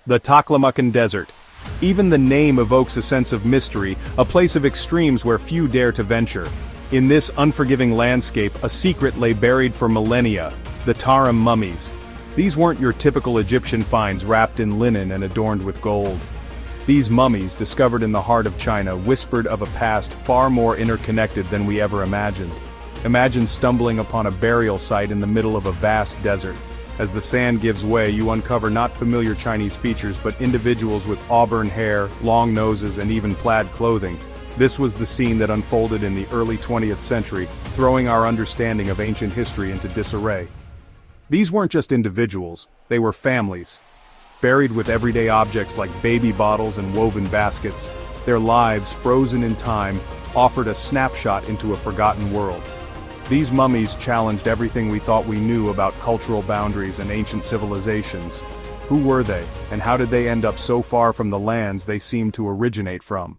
The Taklamakan Desert. Even the name evokes a sense of mystery, a place of extremes where few dare to venture. In this unforgiving landscape, a secret lay buried for millennia: the Tarim Mummies. These weren't your typical Egyptian finds wrapped in linen and adorned with gold. These mummies, discovered in the heart of China, whispered of a past far more interconnected than we ever imagined. Imagine stumbling upon a burial site in the middle of a vast desert. As the sand gives way, you uncover not familiar Chinese features but individuals with auburn hair, long noses, and even plaid clothing. This was the scene that unfolded in the early 20th century, throwing our understanding of ancient history into disarray. These weren't just individuals, they were families. Buried with everyday objects like baby bottles and woven baskets, their lives, frozen in time, offered a snapshot into a forgotten world. These mummies challenged everything we thought we knew about cultural boundaries and ancient civilizations. Who were they, and how did they end up so far from the lands they seemed to originate from?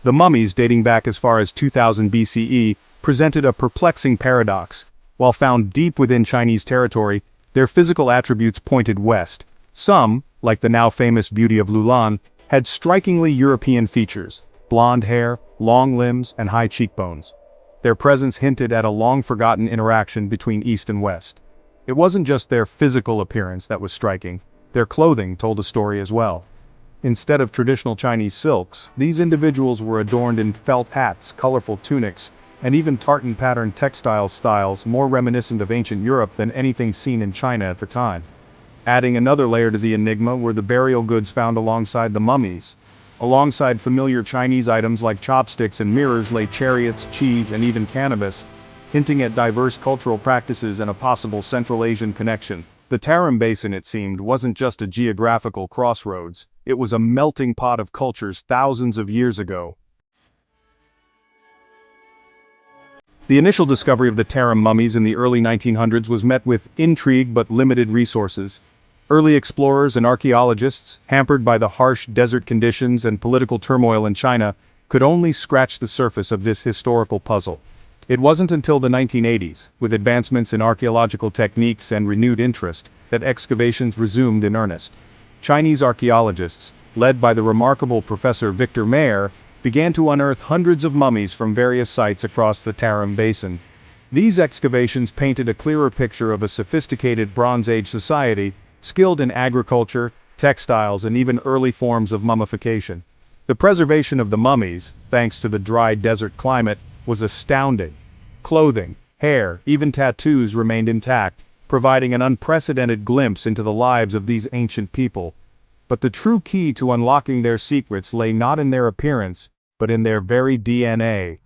The mummies, dating back as far as 2000 BCE, presented a perplexing paradox. While found deep within Chinese territory, their physical attributes pointed west. Some, like the now famous beauty of Lulan, had strikingly European features: blonde hair, long limbs, and high cheekbones. Their presence hinted at a long-forgotten interaction between East and West. It wasn't just their physical appearance that was striking, their clothing told a story as well. Instead of traditional Chinese silks, these individuals were adorned in felt hats, colorful tunics, and even tartan-patterned textile styles more reminiscent of ancient Europe than anything seen in China at the time. Adding another layer to the enigma were the burial goods found alongside the mummies. Alongside familiar Chinese items like chopsticks and mirrors lay chariots, cheese, and even cannabis, hinting at diverse cultural practices and a possible Central Asian connection. The Tarim Basin, it seemed, wasn't just a geographical crossroads, it was a melting pot of cultures thousands of years ago. The initial discovery of the Tarim mummies in the early 1900s was met with intrigue but limited resources. Early explorers and archaeologists, hampered by the harsh desert conditions and political turmoil in China, could only scratch the surface of this historical puzzle. It wasn't until the 1980s, with advancements in archaeological techniques and renewed interest, that excavations resumed in earnest. Chinese archaeologists, led by the remarkable Professor Victor Mayer, began to unearth hundreds of mummies from various sites across the Tarim Basin. These excavations painted a clearer picture of a sophisticated Bronze Age society, skilled in agriculture, textiles, and even early forms of mummification. The preservation of the mummies, thanks to the dry desert climate, was astounding. Clothing, hair, even tattoos remained intact, providing an unprecedented glimpse into the lives of these ancient people. But the true key to unlocking their secrets lay not in their appearance, but in their very DNA.